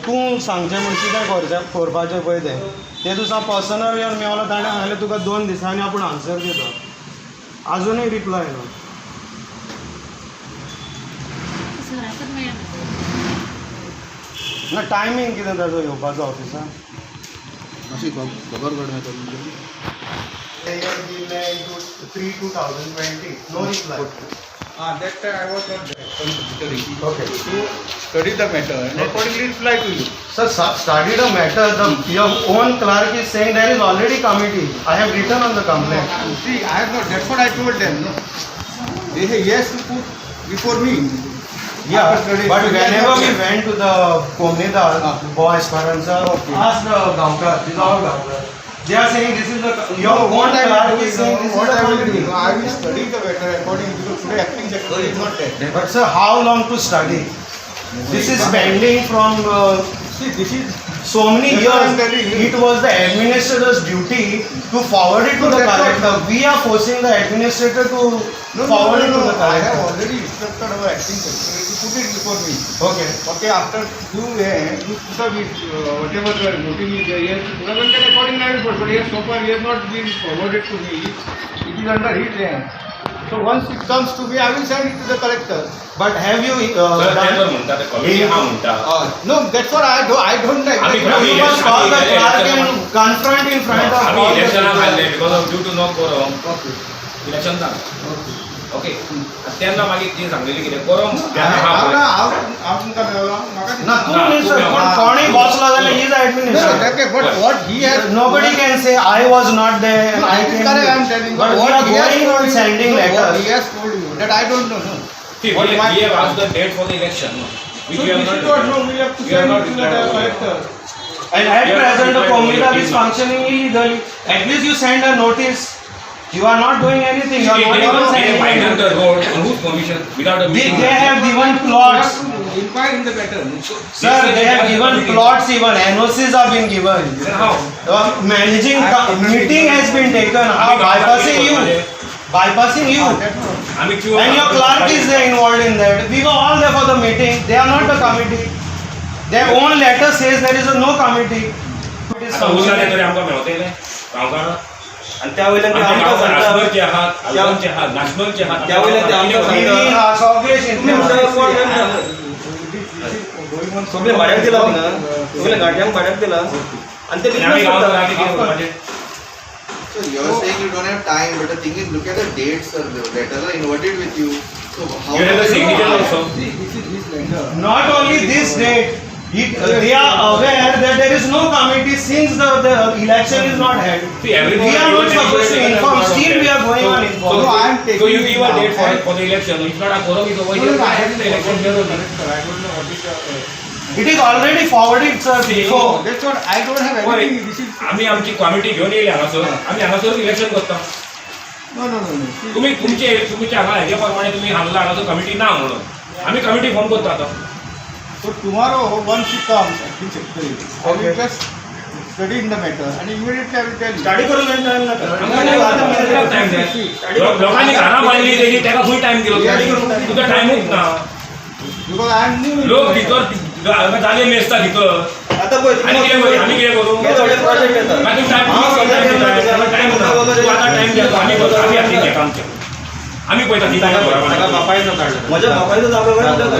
तूं सांगचें म्हण कितें करपाचें पळय ते दिसा पर्सनल येवन मेवलो ताणें सांगलें तुका 2 दिसांनी आपूण आन्सर दिता. आजुनूय रिप्लाय ना. ना टायमींग कितें ताजो येवपाचो ऑफिसान? मातशी खबर काड मेळटा तुमकां. 3/2020 no reply. That time I was not there. Okay. To study the matter and accordingly reply to you. Sir, study the matter. Your own clerk is saying there is already committee. I have written on the complaint. See, I have not. That's what I told them. No. They say yes to put before me. Yeah, but whenever we went to the Komnidar, boys, parents, ask the Gaonkar. These are all Gaonkar. They are saying this is the your own clerk is saying this is the committee. I will study the matter according to today acting secretary is not there. But sir, how long to study? This is pending from See, this is so many years. It was the administrator's duty to forward it to the collector. We are forcing the administrator to forward it to the I have collector. already instructed our acting secretary to put it before me. Okay. Okay, after you put up it, whatever the noting is there, he has to put up and then accordingly I will put. But yes, so far he has not been forwarded to me. It is under his hand. So once it comes to me, I will send it to the collector. But have you No, that's what I don't like. you must call the clerk and confront in front of all the people. because of due to no quorum. Okay. Election था. Okay. Okay त्यांना मागे ती सांगलेली कितें quorum ना तू नाही sir कोणी बसला जाल्यार ही जाय administrator. But what he has, Nobody can say I was not there. no, it is correct, I am telling you. But we What are he has going told on you, sending no, what letters. he has told you that I don't know. No. see we have asked the date for the election which So we have this is not what, no, we have to we have send not it to the replied. collector. And at You are present the not Komnidar is replied. functioning illegally. At least you send a notice. You are not doing anything. You are not even They sending widened anything. the road on whose permission without a meeting. They have given plots. Inquire in the matter. Sir, they have given plots even. NOCs have been given. Then how? Managing meeting has been taken. How bypassing you? Bypassing you. आम्ही क्यों And your clerk is there involved in that. We were all there for the meeting. They are not the committee. Their own letter says there is no committee. It is आता उद्या functioning. तरी आमकां मेळटले गांवकार आणि त्यावेळेला ते आमकां सांगता राजभरचे आहात आजोबांचे आहात नॅशनलचे आहात त्यावेळेला ते आमकां We सांगता are सगळे शिकले. सगळे भाड्याक दिला ना सगळे गाडयांक भाड्याक दिला आणि ते आम्ही business गांवकार करता. आधी किती करपाचे So you're saying you don't have time, but the thing is, look at the dates, sir. The letters are inverted with you. So how? you have the signature also See, this is his lender. Not only this date. They are aware that there is no committee since the election is not held. see everything We are not supposed to inform. Still we are going on No, informing. I am taking so you it give a now. date for the election if not a quorum is over No, here no, I have the election here only. I don't know what is the. It is already forwarded, sir. Before. That's what I don't have anything. This is. आम्ही आमची committee घेऊन येयली हांगासर आम्ही हांगासर election करता No. See, तुम्ही तुमचे हांगा हेजे प्रमाणे तुम्ही हांगा हांगासर कमिटी ना म्हणून आम्ही कमिटी फॉर्म करता आता so tomorrow once he comes, acting secretary, I will Okay. just study in the matter and immediately I will tell you. Study करून टाइम नका. टाइम द्या लोकांनी घरां बांधली तेजी तेका फुल टाइम दिलो तुका टाइमूच ना Because I am new. लोक भितर जागे मेसता भितर आता पळय आनी कितें करूं आमी कितें करूं हे सगळे प्रोजेक्ट येतात मागीर टाइम टाइम तूं आतां टाइम घे आमी करता आमी आपली घेता आमचें आमी पळयता ती ताका टाइम बापायन काढलं माझ्या बापायचं जागो वेळ दिला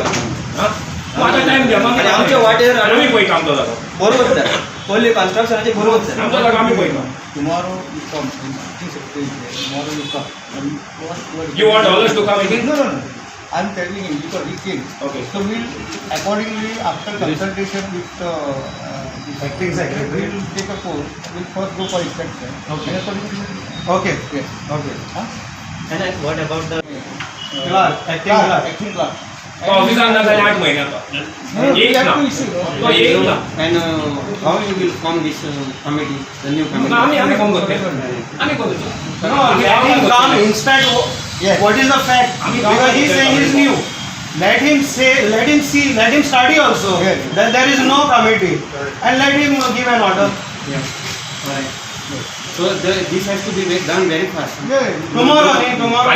तूं आतां टाइम घे आणि आमच्या वाटेर आमी पळयता आमचो जागो बरोबर जाय पयली कन्स्ट्रक्शनाचे बरोबर जाय आमचो जागो आमी पळयता Tomorrow you come. Acting secretary is there. Tomorrow you come. And You want all us to come again? No. I am telling him because he came. Okay. So we'll accordingly after consultation with Acting secretary. we'll take a course. We'll first go for inspection. Okay. And accordingly, Okay. yes. Okay. Huh? and what about the Clerk, acting clerk. Acting clerk. ऑफिसांना झाले 8 महिने आता येईल ना तो येईल ना And how you will form this committee, the new committee? आम्ही form करतो आम्ही करू No, let him come inspect what is the fact. Because he is saying he is new. Let him say, let him see, let him study also. That there is no committee. And let him give an order. Yeah. Alright. So this has to be done very fast. Tomorrow. Tomorrow I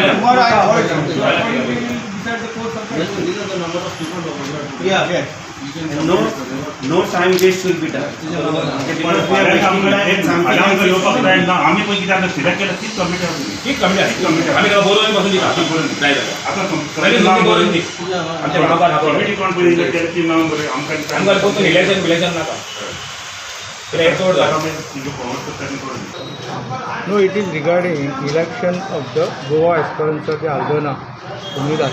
call him. Right. We will decide the course of action. These are the number of people. Yeah. No time waste will be done. आम्ही पण किती आता select केलं तीच committee होती ठीक कमी आहे आम्ही त्याला बोलवून बसून दिला नाही झालं आता पहिले तुम्ही बोलून दे आमच्या गावात कमिटी कोण पण सिलेक्ट केलं की नंबर आमदार कोणतं इलेक्शन नका तिला एक तोड झाला No, it is regarding election of the Goa Esperanza de Aldona Unidad.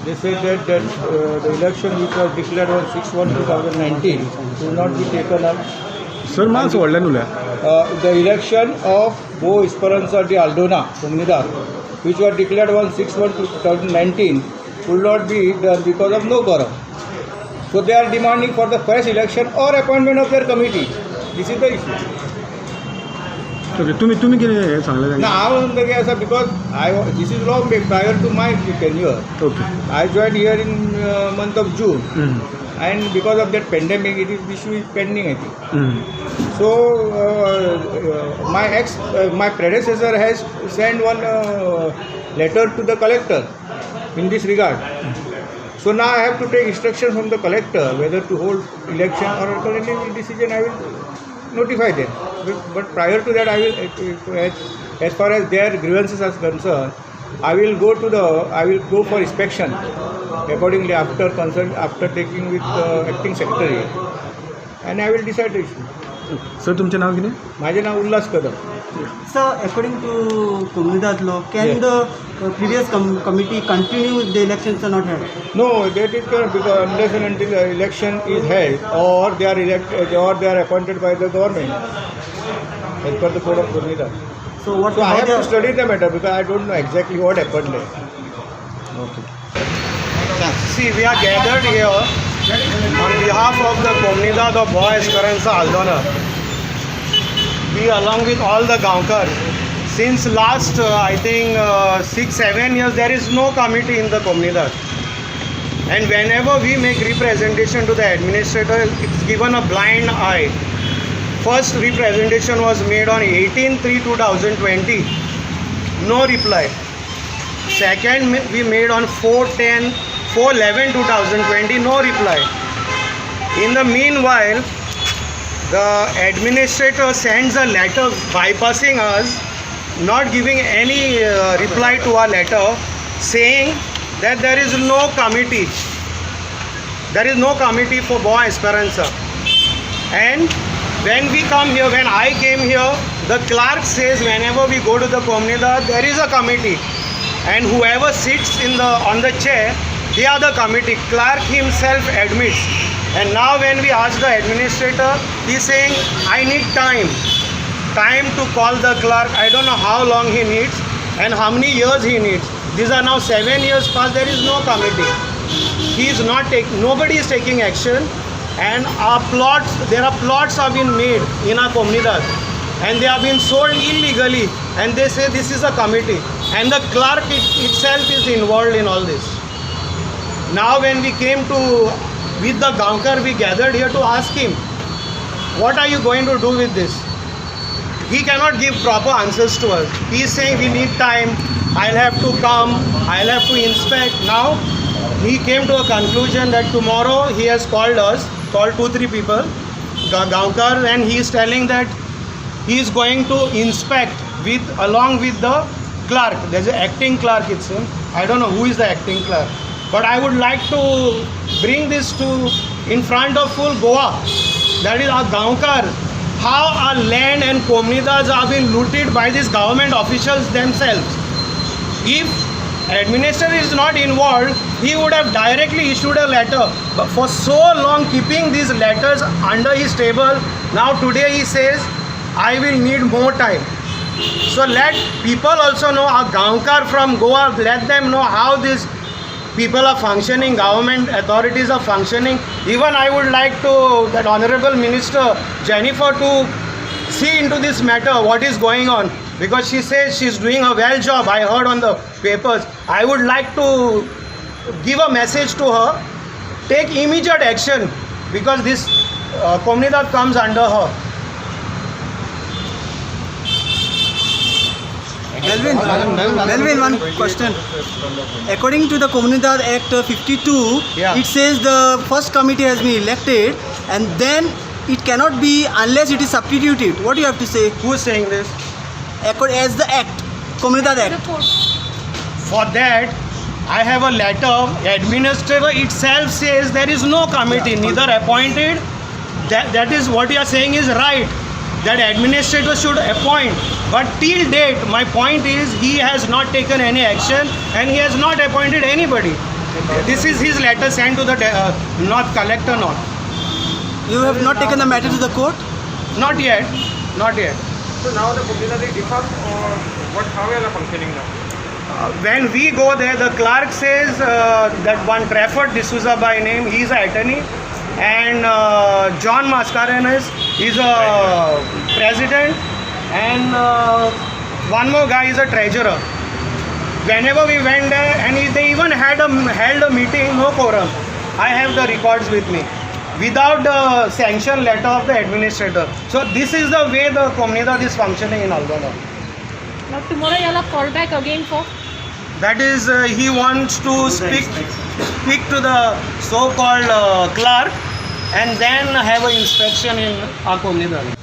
They said that the election which was declared on 6/1/2019 will not be taken up. Sir मास व्हडल्यान उलया The election of Goa Esperanza de Aldona Unidad, which was declared on 6/1/2019, will not be done because of no quorum. So they are demanding for the first election or appointment of their committee. This is the issue. Okay तुम्ही किती हे सांगलं Now, I want to say because this is long prior to my tenure. Okay I joined here in month of June, and because of that pandemic, this issue is pending, I think. So my predecessor has sent one letter to the collector in this regard. So now I have to take instruction from the collector whether to hold election or alternative decision. I will notify them. But prior to that, I will, as far as their grievances are concerned, I will go for inspection accordingly after taking with acting secretary, and I will decide the issue. Sir तुमचं नाव किती माझे नाव उल्हास कदम. Sir, according to Comunidad law, can the previous committee continue if the elections are not held? No, that is correct, because unless and until the election is held or they are elected or they are appointed by the government as per the code of Comunidad. So what? So I how have they to are- study the matter because I don't know exactly what happened there. See, we are gathered here on behalf of the Comunidad of Goa Esperanza Aldona. We, along with all the Gaonkars, since last I think 6-7 years, there is no committee in the Comunidad. And whenever we make representation to the administrator, it's given a blind eye. First representation was made on 18/3/2020, no reply. Second we made on 4/11/2020, no reply. In the meanwhile, the administrator sends a letter bypassing us, not giving any reply to our letter, saying that there is no committee. There is no committee for Goa Esperanza. And when we come here, when I came here, the clerk says whenever we go to the Comunidad, there is a committee. And whoever sits on the chair, they are the committee. Clerk himself admits. And now when we ask the administrator, he is saying, I need time to call the clerk. I don't know how long he needs and how many years he needs. These are now 7 years past, there is no committee. Nobody is taking action, and there are plots have been made in our Comunidad, and they have been sold illegally, and they say this is a committee, and the clerk itself is involved in all this. Now when we came with the Gaonkar, we gathered here to ask him, what are you going to do with this? He cannot give proper answers to us. He is saying we need time, I'll have to come, I'll have to inspect. Now he came to a conclusion that tomorrow he has called 2-3 people, Gaonkar, and he is telling that he is going to inspect along with the clerk. There's an acting clerk, it's him. I don't know who is the acting clerk. But I would like to bring this in front of full Goa. That is our Gaonkar. How our land and Comunidads are being looted by these government officials themselves. If administrator is not involved, he would have directly issued a letter. But for so long keeping these letters under his table, now today he says, I will need more time. So let people also know, our Gaonkar from Goa, let them know how this people are functioning, government authorities are functioning. Even I would like to that Honorable Minister Jennifer to see into this matter, what is going on, because she says she's doing a well job. I heard on the papers. I would like to give a message to her, take immediate action, because this Komunidad comes under her. Melvin, one question. According to the Komunidad Act 52, Yeah. it says the first committee has been elected and then it cannot be unless it is substituted. What do you have to say? Who is saying this? As the Act, Komunidad Act. For that, I have a letter. Administrator itself says there is no committee, neither appointed. That is what you are saying is right. That administrator should appoint. But till date, my point is he has not taken any action and he has not appointed anybody. This is his letter sent to the North Collector. You have not taken the matter to the court? Not yet. Not yet. So now the Komunidad is defunct, or what? How are they functioning now? When we go there, the clerk says that one Trafford D'Souza by name, he is an attorney, and John Mascarenas is a president, and one more guy is a treasurer. Whenever we went there, and they even held a meeting, no quorum. I have the records with me, without the sanction letter of the administrator. So this is the way the Komunidad is functioning in Algola. Now tomorrow you'll have call back again for? That is, he wants to speak to the so-called clerk and then have an inspection in our Komunidad.